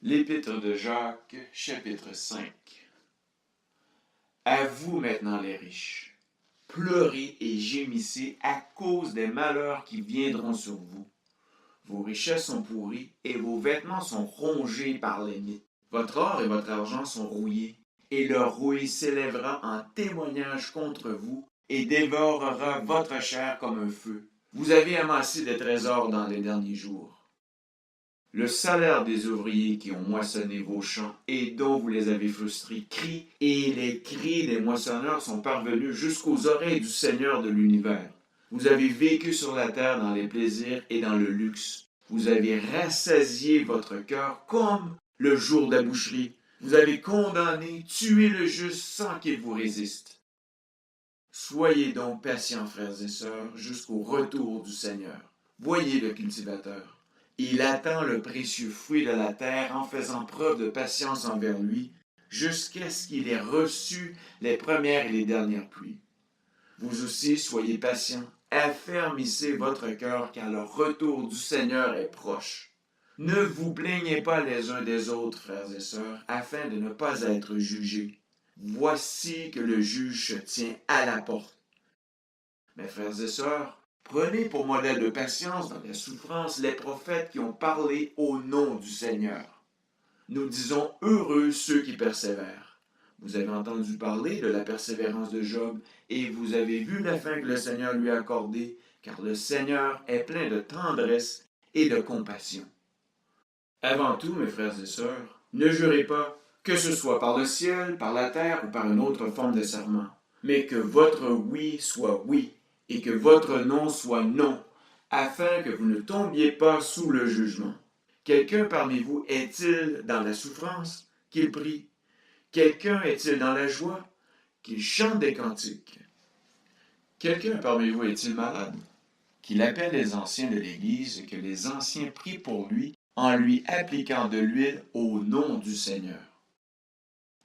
L'Épître de Jacques, chapitre 5. À vous maintenant les riches, pleurez et gémissez à cause des malheurs qui viendront sur vous. Vos richesses sont pourries et vos vêtements sont rongés par les nids. Votre or et votre argent sont rouillés, et leur rouille s'élèvera en témoignage contre vous et dévorera votre chair comme un feu. Vous avez amassé des trésors dans les derniers jours. Le salaire des ouvriers qui ont moissonné vos champs et dont vous les avez frustrés crie, et les cris des moissonneurs sont parvenus jusqu'aux oreilles du Seigneur de l'univers. Vous avez vécu sur la terre dans les plaisirs et dans le luxe. Vous avez rassasié votre cœur comme le jour de la boucherie. Vous avez condamné, tué le juste sans qu'il vous résiste. Soyez donc patients, frères et sœurs, jusqu'au retour du Seigneur. Voyez le cultivateur. Il attend le précieux fruit de la terre en faisant preuve de patience envers lui, jusqu'à ce qu'il ait reçu les premières et les dernières pluies. Vous aussi, soyez patients, affermissez votre cœur, car le retour du Seigneur est proche. Ne vous plaignez pas les uns des autres, frères et sœurs, afin de ne pas être jugés. Voici que le juge se tient à la porte. Mes frères et sœurs, prenez pour modèle de patience dans la souffrance les prophètes qui ont parlé au nom du Seigneur. Nous disons heureux ceux qui persévèrent. Vous avez entendu parler de la persévérance de Job et vous avez vu la fin que le Seigneur lui a accordée, car le Seigneur est plein de tendresse et de compassion. Avant tout, mes frères et sœurs, ne jurez pas, que ce soit par le ciel, par la terre ou par une autre forme de serment, mais que votre oui soit oui et que votre non soit non, afin que vous ne tombiez pas sous le jugement. Quelqu'un parmi vous est-il dans la souffrance? Qu'il prie. Quelqu'un est-il dans la joie? Qu'il chante des cantiques. Quelqu'un parmi vous est-il malade? Qu'il appelle les anciens de l'Église et que les anciens prient pour lui en lui appliquant de l'huile au nom du Seigneur.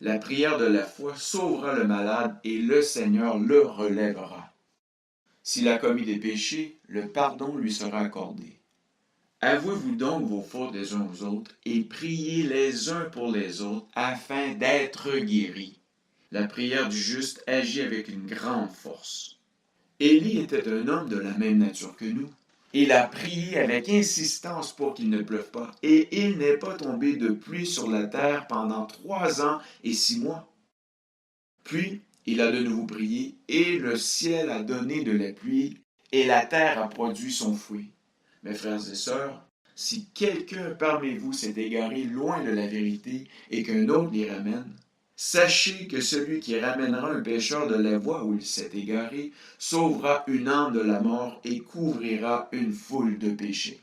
La prière de la foi sauvera le malade et le Seigneur le relèvera. S'il a commis des péchés, le pardon lui sera accordé. Avouez-vous donc vos fautes les uns aux autres et priez les uns pour les autres afin d'être guéris. La prière du juste agit avec une grande force. Élie était un homme de la même nature que nous. Il a prié avec insistance pour qu'il ne pleuve pas, et il n'est pas tombé de pluie sur la terre pendant 3 ans et 6 mois. Puis, il a de nouveau prié, et le ciel a donné de la pluie, et la terre a produit son fruit. Mes frères et sœurs, si quelqu'un parmi vous s'est égaré loin de la vérité et qu'un autre l'y ramène, sachez que celui qui ramènera un pécheur de la voie où il s'est égaré sauvera une âme de la mort et couvrira une foule de péchés.